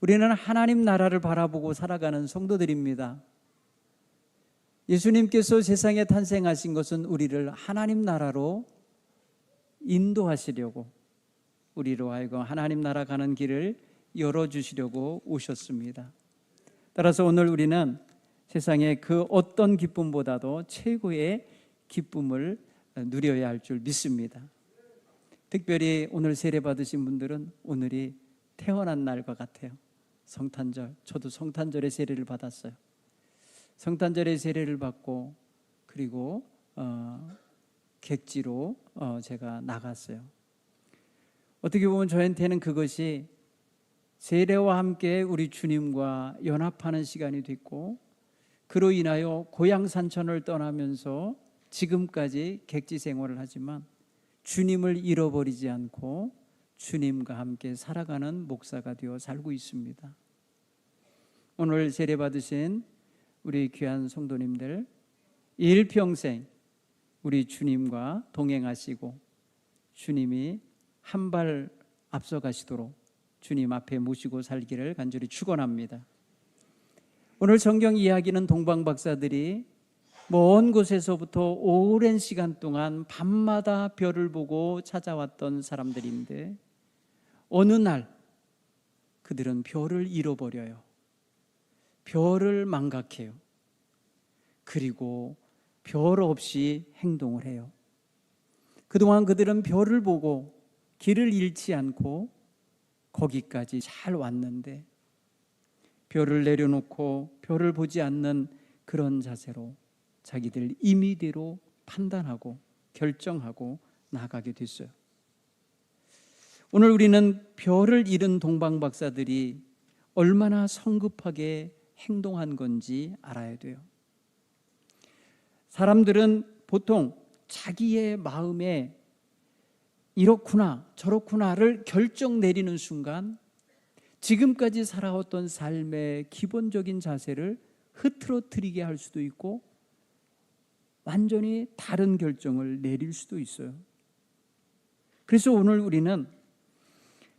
우리는 하나님 나라를 바라보고 살아가는 성도들입니다. 예수님께서 세상에 탄생하신 것은 우리를 하나님 나라로 인도하시려고, 우리로 하여금 하나님 나라 가는 길을 열어주시려고 오셨습니다. 따라서 오늘 우리는 세상의 그 어떤 기쁨보다도 최고의 기쁨을 누려야 할 줄 믿습니다. 특별히 오늘 세례 받으신 분들은 오늘이 태어난 날과 같아요. 성탄절, 저도 성탄절에 세례를 받았어요. 성탄절에 세례를 받고 그리고 객지로 제가 나갔어요. 어떻게 보면 저한테는 그것이 세례와 함께 우리 주님과 연합하는 시간이 됐고, 그로 인하여 고향 산천을 떠나면서 지금까지 객지 생활을 하지만 주님을 잃어버리지 않고 주님과 함께 살아가는 목사가 되어 살고 있습니다. 오늘 세례 받으신 우리 귀한 성도님들, 일평생 우리 주님과 동행하시고 주님이 한 발 앞서가시도록 주님 앞에 모시고 살기를 간절히 축원합니다. 오늘 성경 이야기는 동방 박사들이 먼 곳에서부터 오랜 시간 동안 밤마다 별을 보고 찾아왔던 사람들인데, 어느 날 그들은 별을 잃어버려요. 별을 망각해요. 그리고 별 없이 행동을 해요. 그동안 그들은 별을 보고 길을 잃지 않고 거기까지 잘 왔는데, 별을 내려놓고 별을 보지 않는 그런 자세로 자기들 임의대로 판단하고 결정하고 나가게 됐어요. 오늘 우리는 별을 잃은 동방 박사들이 얼마나 성급하게 행동한 건지 알아야 돼요. 사람들은 보통 자기의 마음에 이렇구나 저렇구나를 결정 내리는 순간 지금까지 살아왔던 삶의 기본적인 자세를 흐트러뜨리게 할 수도 있고 완전히 다른 결정을 내릴 수도 있어요. 그래서 오늘 우리는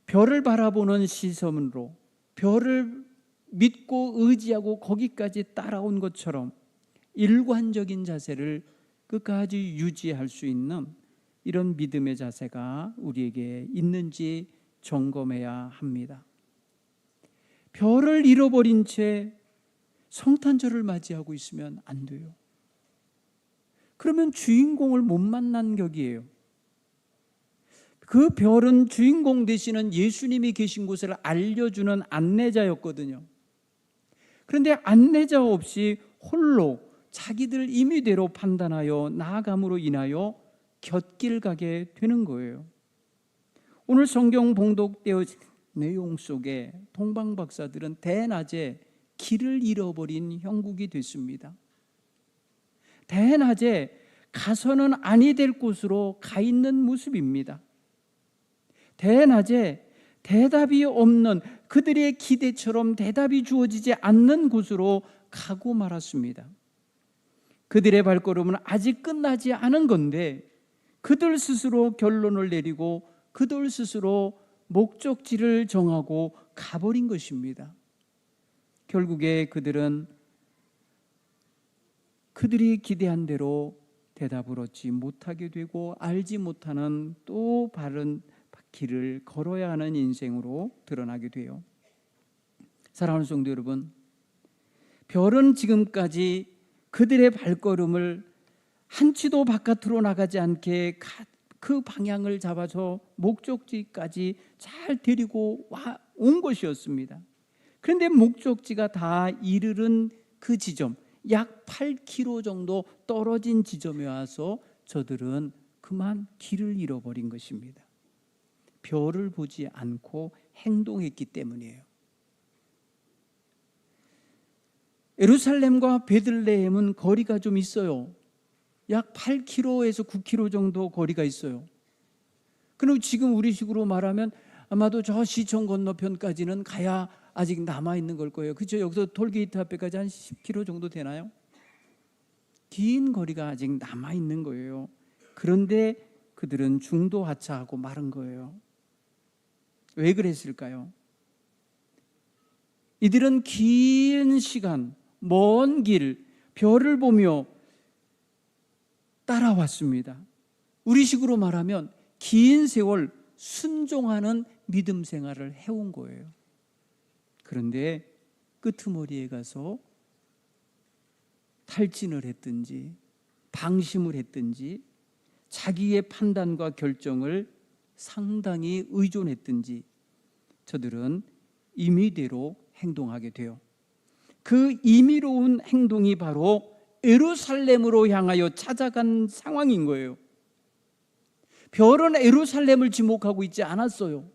별을 바라보는 시선으로 별을 믿고 의지하고 거기까지 따라온 것처럼 일관적인 자세를 끝까지 유지할 수 있는 이런 믿음의 자세가 우리에게 있는지 점검해야 합니다. 별을 잃어버린 채 성탄절을 맞이하고 있으면 안 돼요. 그러면 주인공을 못 만난 격이에요. 그 별은 주인공 되시는 예수님이 계신 곳을 알려주는 안내자였거든요. 그런데 안내자 없이 홀로 자기들 임의대로 판단하여 나아감으로 인하여 곁길 가게 되는 거예요. 오늘 성경 봉독되어진 내용 속에 동방 박사들은 대낮에 길을 잃어버린 형국이 됐습니다. 대낮에 가서는 아니 될 곳으로 가 있는 모습입니다. 대낮에 대답이 없는, 그들의 기대처럼 대답이 주어지지 않는 곳으로 가고 말았습니다. 그들의 발걸음은 아직 끝나지 않은 건데 그들 스스로 결론을 내리고 그들 스스로 목적지를 정하고 가버린 것입니다. 결국에 그들은 그들이 기대한 대로 대답을 얻지 못하게 되고 알지 못하는 또 바른 길을 걸어야 하는 인생으로 드러나게 돼요. 사랑하는 성도 여러분, 별은 지금까지 그들의 발걸음을 한치도 바깥으로 나가지 않게 그 방향을 잡아서 목적지까지 잘 데리고 온 것이었습니다. 그런데 목적지가 다 이르른 그 지점, 약 8km 정도 떨어진 지점에 와서 저들은 그만 길을 잃어버린 것입니다. 별을 보지 않고 행동했기 때문이에요. 예루살렘과 베들레헴은 거리가 좀 있어요. 약 8km에서 9km 정도 거리가 있어요. 그럼 지금 우리식으로 말하면 아마도 저 시청 건너편까지는 가야 아직 남아있는 걸 거예요. 그렇죠? 여기서 톨게이트 앞에까지 한 10km 정도 되나요? 긴 거리가 아직 남아있는 거예요. 그런데 그들은 중도 하차하고 마른 거예요. 왜 그랬을까요? 이들은 긴 시간, 먼 길, 별을 보며 따라왔습니다. 우리식으로 말하면 긴 세월 순종하는 믿음 생활을 해온 거예요. 그런데 끄트머리에 가서 탈진을 했든지 방심을 했든지 자기의 판단과 결정을 상당히 의존했든지 저들은 임의대로 행동하게 돼요. 그 임의로운 행동이 바로 예루살렘으로 향하여 찾아간 상황인 거예요. 별은 예루살렘을 지목하고 있지 않았어요.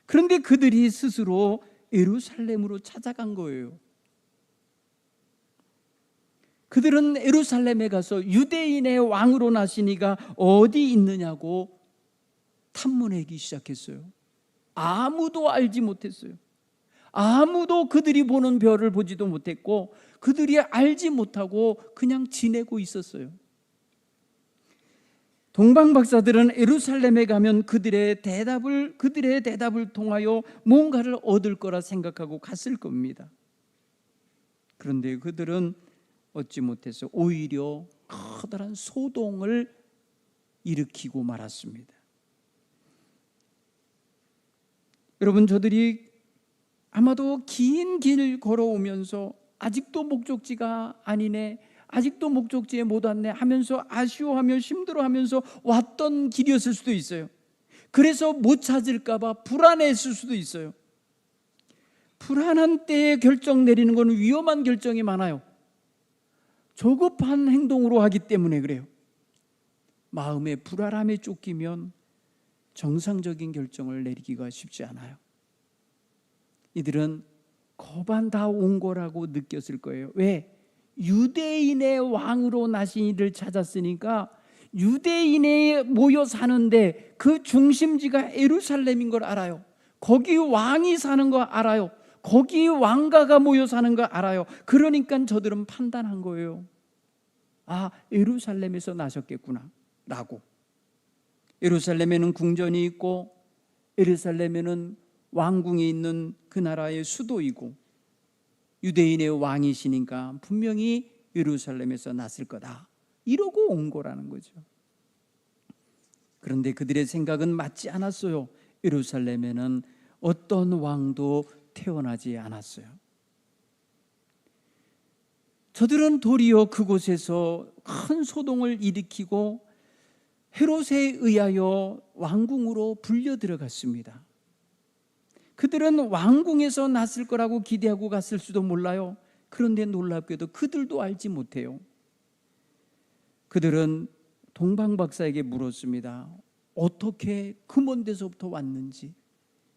그런데 그들이 스스로 예루살렘으로 찾아간 거예요. 그들은 예루살렘에 가서 유대인의 왕으로 나신 이가 어디 있느냐고 탐문하기 시작했어요. 아무도 알지 못했어요. 아무도 그들이 보는 별을 보지도 못했고 그들이 알지 못하고 그냥 지내고 있었어요. 동방박사들은 예루살렘에 가면 그들의 대답을 통하여 뭔가를 얻을 거라 생각하고 갔을 겁니다. 그런데 그들은 얻지 못해서 오히려 커다란 소동을 일으키고 말았습니다. 여러분, 저들이 아마도 긴 길 걸어오면서 아직도 목적지가 아니네, 아직도 목적지에 못 왔네 하면서 아쉬워하며 힘들어하면서 왔던 길이었을 수도 있어요. 그래서 못 찾을까 봐 불안했을 수도 있어요. 불안한 때에 결정 내리는 건 위험한 결정이 많아요. 조급한 행동으로 하기 때문에 그래요. 마음의 불안함에 쫓기면 정상적인 결정을 내리기가 쉽지 않아요. 이들은 거반 다 온 거라고 느꼈을 거예요. 왜? 유대인의 왕으로 나신 이를 찾았으니까 유대인에 모여 사는데 그 중심지가 예루살렘인 걸 알아요. 거기 왕이 사는 거 알아요. 거기 왕가가 모여 사는 거 알아요. 그러니까 저들은 판단한 거예요. 아, 예루살렘에서 나셨겠구나 라고. 예루살렘에는 궁전이 있고 예루살렘에는 왕궁이 있는 그 나라의 수도이고 유대인의 왕이시니까 분명히 예루살렘에서 났을 거다 이러고 온 거라는 거죠. 그런데 그들의 생각은 맞지 않았어요. 예루살렘에는 어떤 왕도 태어나지 않았어요. 저들은 도리어 그곳에서 큰 소동을 일으키고 헤롯에 의하여 왕궁으로 불려 들어갔습니다. 그들은 왕궁에서 났을 거라고 기대하고 갔을 수도 몰라요. 그런데 놀랍게도 그들도 알지 못해요. 그들은 동방박사에게 물었습니다. 어떻게 그 먼 데서부터 왔는지.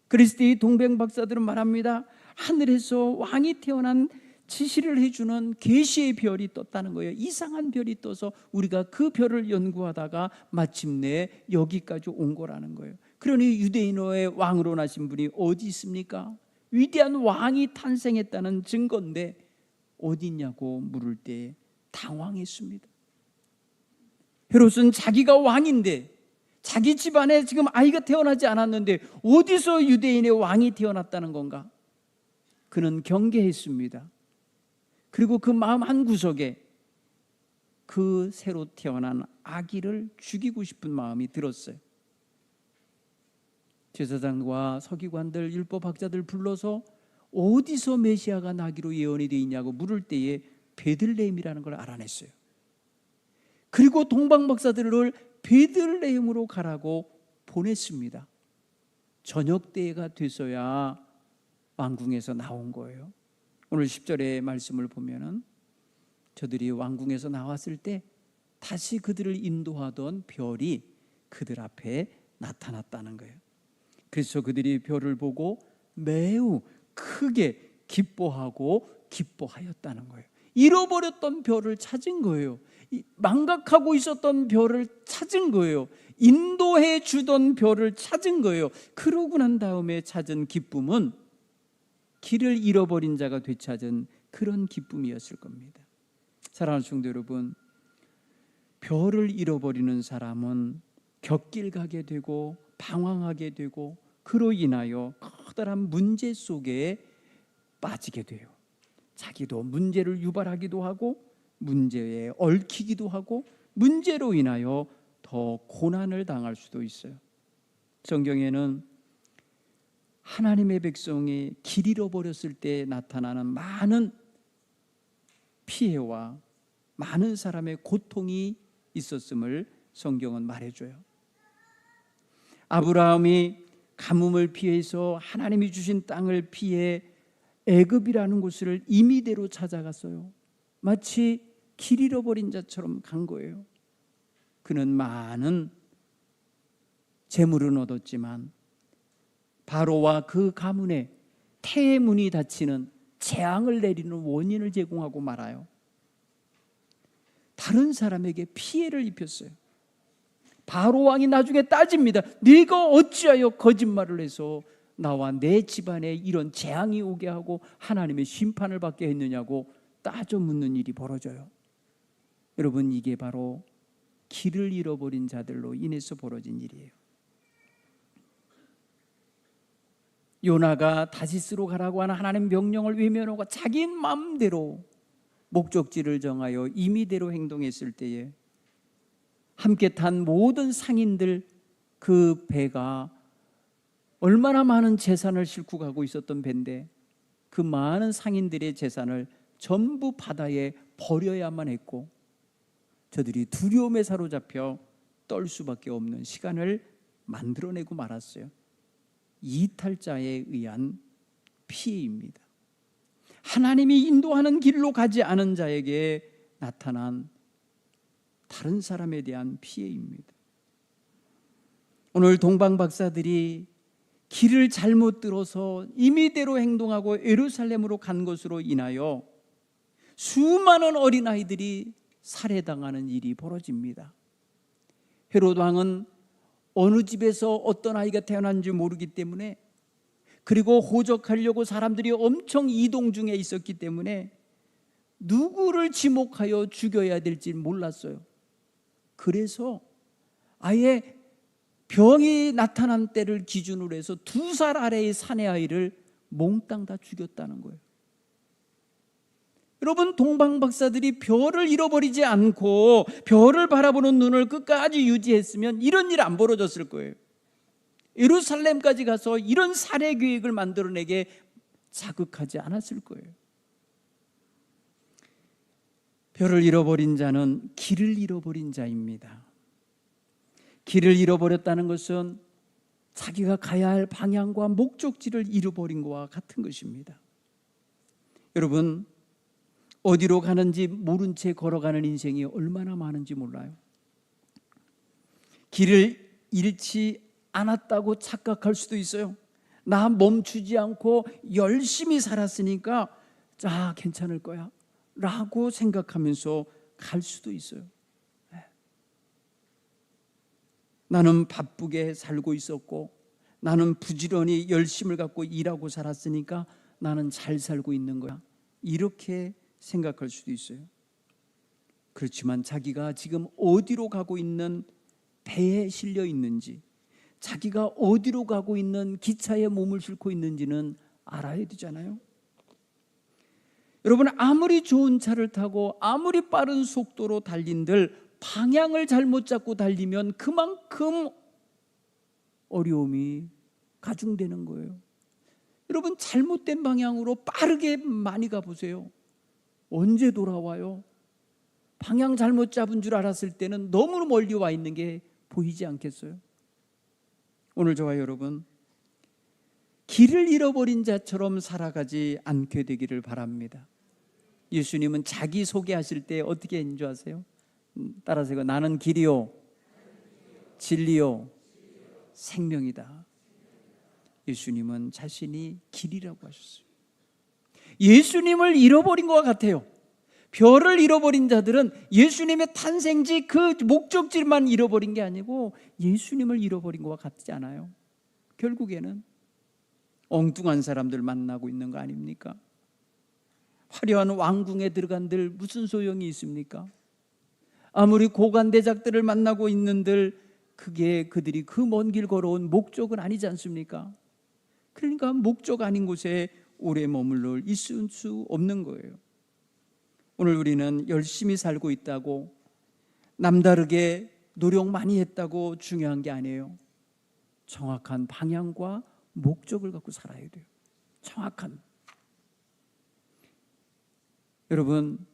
그리스도의 동방박사들은 말합니다. 하늘에서 왕이 태어난 지시를 해주는 계시의 별이 떴다는 거예요. 이상한 별이 떠서 우리가 그 별을 연구하다가 마침내 여기까지 온 거라는 거예요. 그러니 유대인의 왕으로 나신 분이 어디 있습니까? 위대한 왕이 탄생했다는 증거인데 어디 있냐고 물을 때 당황했습니다. 헤롯은 자기가 왕인데 자기 집안에 지금 아이가 태어나지 않았는데 어디서 유대인의 왕이 태어났다는 건가? 그는 경계했습니다. 그리고 그 마음 한구석에 그 새로 태어난 아기를 죽이고 싶은 마음이 들었어요. 제사장과 서기관들, 율법학자들 불러서 어디서 메시아가 나기로 예언이 되어 있냐고 물을 때에 베들레헴이라는 걸 알아냈어요. 그리고 동방박사들을 베들레헴으로 가라고 보냈습니다. 저녁 때가 돼서야 왕궁에서 나온 거예요. 오늘 10절의 말씀을 보면은 저들이 왕궁에서 나왔을 때 다시 그들을 인도하던 별이 그들 앞에 나타났다는 거예요. 그래서 그들이 별을 보고 매우 크게 기뻐하였다는 거예요. 잃어버렸던 별을 찾은 거예요. 망각하고 있었던 별을 찾은 거예요. 인도해 주던 별을 찾은 거예요. 그러고 난 다음에 찾은 기쁨은 길을 잃어버린 자가 되찾은 그런 기쁨이었을 겁니다. 사랑하는 성도 여러분, 별을 잃어버리는 사람은 곁길 가게 되고 방황하게 되고 그로 인하여 커다란 문제 속에 빠지게 돼요. 자기도 문제를 유발하기도 하고 문제에 얽히기도 하고 문제로 인하여 더 고난을 당할 수도 있어요. 성경에는 하나님의 백성이 길 잃어버렸을 때 나타나는 많은 피해와 많은 사람의 고통이 있었음을 성경은 말해줘요. 아브라함이 가뭄을 피해서 하나님이 주신 땅을 피해 애굽이라는 곳을 임의대로 찾아갔어요. 마치 길 잃어버린 자처럼 간 거예요. 그는 많은 재물은 얻었지만 바로와 그 가문에 태의 문이 닫히는 재앙을 내리는 원인을 제공하고 말아요. 다른 사람에게 피해를 입혔어요. 바로 왕이 나중에 따집니다. 네가 어찌하여 거짓말을 해서 나와 내 집안에 이런 재앙이 오게 하고 하나님의 심판을 받게 했느냐고 따져 묻는 일이 벌어져요. 여러분, 이게 바로 길을 잃어버린 자들로 인해서 벌어진 일이에요. 요나가 다시스로 가라고 하는 하나님 명령을 외면하고 자기 마음대로 목적지를 정하여 임의대로 행동했을 때에 함께 탄 모든 상인들, 그 배가 얼마나 많은 재산을 싣고 가고 있었던 배인데 그 많은 상인들의 재산을 전부 바다에 버려야만 했고 저들이 두려움에 사로잡혀 떨 수밖에 없는 시간을 만들어내고 말았어요. 이탈자에 의한 피해입니다. 하나님이 인도하는 길로 가지 않은 자에게 나타난 다른 사람에 대한 피해입니다. 오늘 동방 박사들이 길을 잘못 들어서 임의대로 행동하고 예루살렘으로 간 것으로 인하여 수많은 어린아이들이 살해당하는 일이 벌어집니다. 헤롯 왕은 어느 집에서 어떤 아이가 태어난지 모르기 때문에, 그리고 호적하려고 사람들이 엄청 이동 중에 있었기 때문에 누구를 지목하여 죽여야 될지 몰랐어요. 그래서 아예 병이 나타난 때를 기준으로 해서 2살 아래의 사내 아이를 몽땅 다 죽였다는 거예요. 여러분, 동방 박사들이 별을 잃어버리지 않고 별을 바라보는 눈을 끝까지 유지했으면 이런 일 안 벌어졌을 거예요. 예루살렘까지 가서 이런 살해 계획을 만들어내게 자극하지 않았을 거예요. 별을 잃어버린 자는 길을 잃어버린 자입니다. 길을 잃어버렸다는 것은 자기가 가야 할 방향과 목적지를 잃어버린 것과 같은 것입니다. 여러분, 어디로 가는지 모른 채 걸어가는 인생이 얼마나 많은지 몰라요. 길을 잃지 않았다고 착각할 수도 있어요. 나 멈추지 않고 열심히 살았으니까 괜찮을 거야 라고 생각하면서 갈 수도 있어요. 나는 바쁘게 살고 있었고 나는 부지런히 열심을 갖고 일하고 살았으니까 나는 잘 살고 있는 거야, 이렇게 생각할 수도 있어요. 그렇지만 자기가 지금 어디로 가고 있는 배에 실려 있는지, 자기가 어디로 가고 있는 기차에 몸을 싣고 있는지는 알아야 되잖아요. 여러분, 아무리 좋은 차를 타고 아무리 빠른 속도로 달린들 방향을 잘못 잡고 달리면 그만큼 어려움이 가중되는 거예요. 여러분, 잘못된 방향으로 빠르게 많이 가보세요. 언제 돌아와요? 방향 잘못 잡은 줄 알았을 때는 너무 멀리 와 있는 게 보이지 않겠어요? 오늘 저와 여러분, 길을 잃어버린 자처럼 살아가지 않게 되기를 바랍니다. 예수님은 자기 소개하실 때 어떻게 했는 줄 아세요? 따라서 나는 길이요 진리요 생명이다. 예수님은 자신이 길이라고 하셨어요. 예수님을 잃어버린 것과 같아요. 별을 잃어버린 자들은 예수님의 탄생지 그 목적지만 잃어버린 게 아니고 예수님을 잃어버린 것과 같지 않아요. 결국에는 엉뚱한 사람들 만나고 있는 거 아닙니까? 화려한 왕궁에 들어간들 무슨 소용이 있습니까? 아무리 고관 대작들을 만나고 있는들 그게 그들이 그 먼 길 걸어온 목적은 아니지 않습니까? 그러니까 목적 아닌 곳에 오래 머물러 있을 수 없는 거예요. 오늘 우리는 열심히 살고 있다고, 남다르게 노력 많이 했다고 중요한 게 아니에요. 정확한 방향과 목적을 갖고 살아야 돼요. 정확한. 여러분,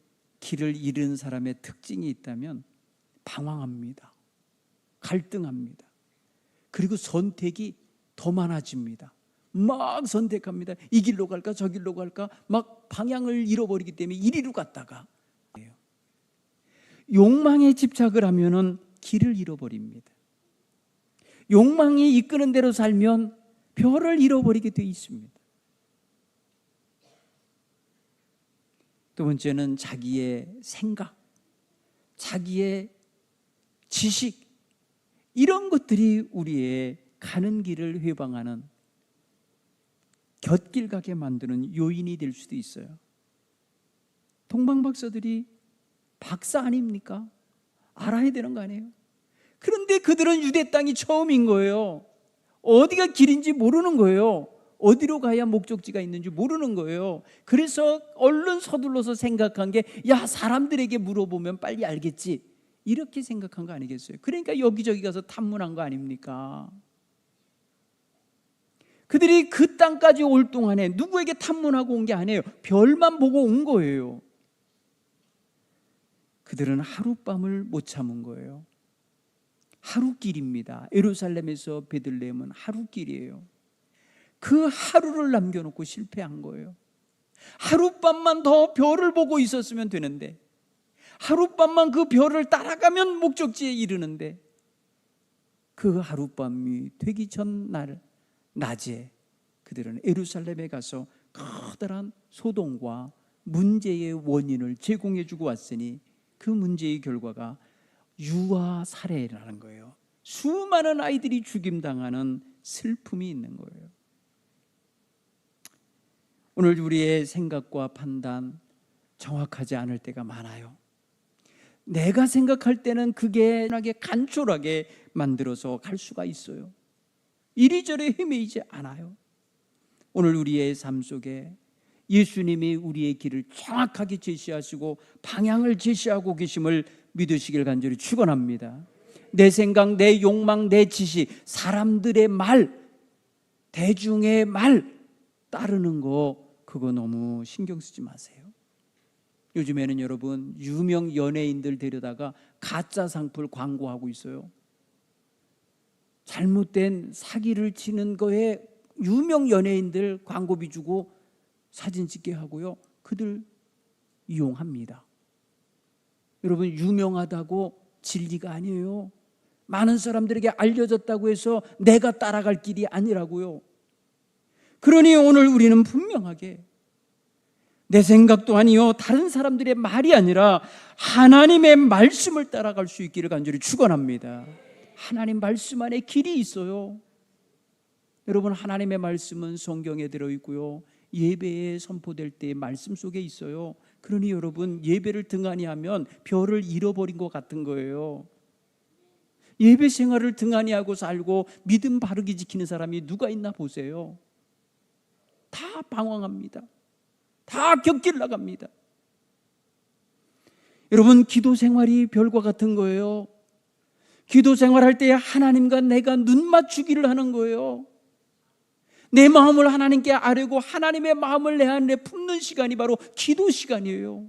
길을 잃은 사람의 특징이 있다면 방황합니다. 갈등합니다. 그리고 선택이 더 많아집니다. 막 선택합니다. 이 길로 갈까 저 길로 갈까 막 방향을 잃어버리기 때문에 이리로 갔다가 욕망에 집착을 하면은 길을 잃어버립니다. 욕망이 이끄는 대로 살면 별을 잃어버리게 돼 있습니다. 두 번째는 자기의 생각, 자기의 지식, 이런 것들이 우리의 가는 길을 회방하는, 곁길 가게 만드는 요인이 될 수도 있어요. 동방박사들이 박사 아닙니까? 알아야 되는 거 아니에요? 그런데 그들은 유대 땅이 처음인 거예요. 어디가 길인지 모르는 거예요. 어디로 가야 목적지가 있는지 모르는 거예요. 그래서 얼른 서둘러서 생각한 게, 야, 사람들에게 물어보면 빨리 알겠지, 이렇게 생각한 거 아니겠어요? 그러니까 여기저기 가서 탐문한 거 아닙니까? 그들이 그 땅까지 올 동안에 누구에게 탐문하고 온 게 아니에요. 별만 보고 온 거예요. 그들은 하룻밤을 못 참은 거예요. 하루길입니다. 예루살렘에서 베들레헴은 하루길이에요. 그 하루를 남겨놓고 실패한 거예요. 하룻밤만 더 별을 보고 있었으면 되는데, 하룻밤만 그 별을 따라가면 목적지에 이르는데, 그 하룻밤이 되기 전날 낮에 그들은 예루살렘에 가서 커다란 소동과 문제의 원인을 제공해주고 왔으니, 그 문제의 결과가 유아 살해라는 거예요. 수많은 아이들이 죽임당하는 슬픔이 있는 거예요. 오늘 우리의 생각과 판단 정확하지 않을 때가 많아요. 내가 생각할 때는 그게 간촐하게 만들어서 갈 수가 있어요. 이리저리 헤매이지 않아요. 오늘 우리의 삶 속에 예수님이 우리의 길을 정확하게 제시하시고 방향을 제시하고 계심을 믿으시길 간절히 축원합니다. 내 생각, 내 욕망, 내 지식, 사람들의 말, 대중의 말 따르는 거, 그거 너무 신경 쓰지 마세요. 요즘에는 여러분, 유명 연예인들 데려다가 가짜 상품 광고하고 있어요. 잘못된 사기를 치는 거에 유명 연예인들 광고비 주고 사진 찍게 하고요, 그들 이용합니다. 여러분, 유명하다고 진리가 아니에요. 많은 사람들에게 알려졌다고 해서 내가 따라갈 길이 아니라고요. 그러니 오늘 우리는 분명하게 내 생각도 아니요, 다른 사람들의 말이 아니라 하나님의 말씀을 따라갈 수 있기를 간절히 축원합니다. 하나님 말씀 안에 길이 있어요. 여러분, 하나님의 말씀은 성경에 들어있고요, 예배에 선포될 때 말씀 속에 있어요. 그러니 여러분, 예배를 등한히 하면 별을 잃어버린 것 같은 거예요. 예배 생활을 등한히 하고 살고 믿음 바르게 지키는 사람이 누가 있나 보세요. 다 방황합니다. 다 곁길 나갑니다. 여러분, 기도 생활이 별과 같은 거예요. 기도 생활할 때 하나님과 내가 눈 맞추기를 하는 거예요. 내 마음을 하나님께 아뢰고 하나님의 마음을 내 안에 품는 시간이 바로 기도 시간이에요.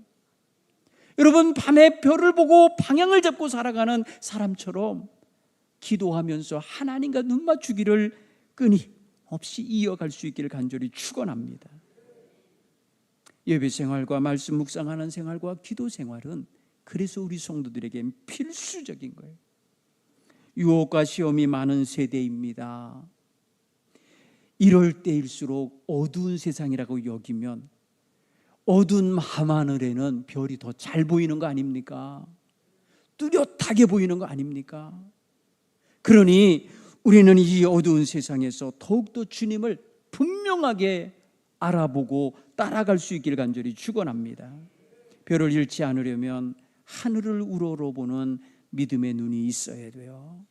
여러분, 밤에 별을 보고 방향을 잡고 살아가는 사람처럼 기도하면서 하나님과 눈 맞추기를 끊임없이 이어갈 수 있기를 간절히 축원합니다. 예배 생활과 말씀 묵상하는 생활과 기도 생활은 그래서 우리 성도들에게 필수적인 거예요. 유혹과 시험이 많은 세대입니다. 이럴 때일수록 어두운 세상이라고 여기면 어두운 밤하늘에는 별이 더 잘 보이는 거 아닙니까? 뚜렷하게 보이는 거 아닙니까? 그러니 우리는 이 어두운 세상에서 더욱더 주님을 분명하게 알아보고 따라갈 수 있기를 간절히 축원합니다. 별을 잃지 않으려면 하늘을 우러러보는 믿음의 눈이 있어야 돼요.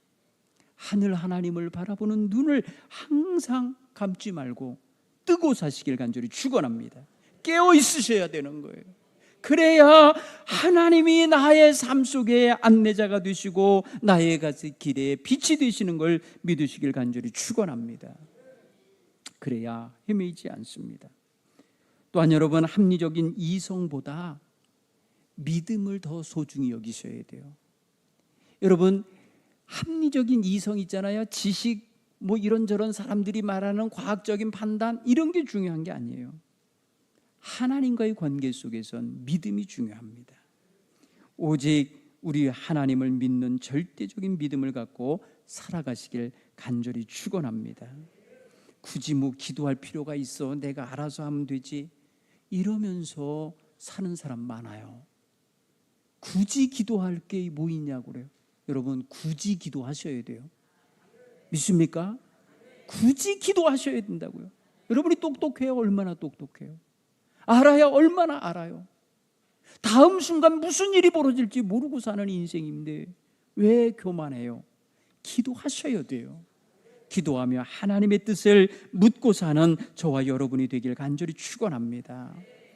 하늘 하나님을 바라보는 눈을 항상 감지 말고 뜨고 사시길 간절히 축원합니다. 깨어 있으셔야 되는 거예요. 그래야 하나님이 나의 삶 속에 안내자가 되시고 나의 길에 빛이 되시는 걸 믿으시길 간절히 축원합니다. 그래야 헤매이지 않습니다. 또한 여러분, 합리적인 이성보다 믿음을 더 소중히 여기셔야 돼요. 여러분, 합리적인 이성 있잖아요. 지식, 이런저런 사람들이 말하는 과학적인 판단, 이런 게 중요한 게 아니에요. 하나님과의 관계 속에선 믿음이 중요합니다. 오직 우리 하나님을 믿는 절대적인 믿음을 갖고 살아가시길 간절히 축원합니다. 굳이 기도할 필요가 있어, 내가 알아서 하면 되지, 이러면서 사는 사람 많아요. 굳이 기도할 게 뭐 있냐고 그래요. 여러분, 굳이 기도하셔야 돼요. 믿습니까? 굳이 기도하셔야 된다고요. 여러분이 똑똑해요. 얼마나 똑똑해요. 알아야 얼마나 알아요. 다음 순간 무슨 일이 벌어질지 모르고 사는 인생인데 왜 교만해요? 기도하셔야 돼요. 기도하며 하나님의 뜻을 묻고 사는 저와 여러분이 되길 간절히 축원합니다.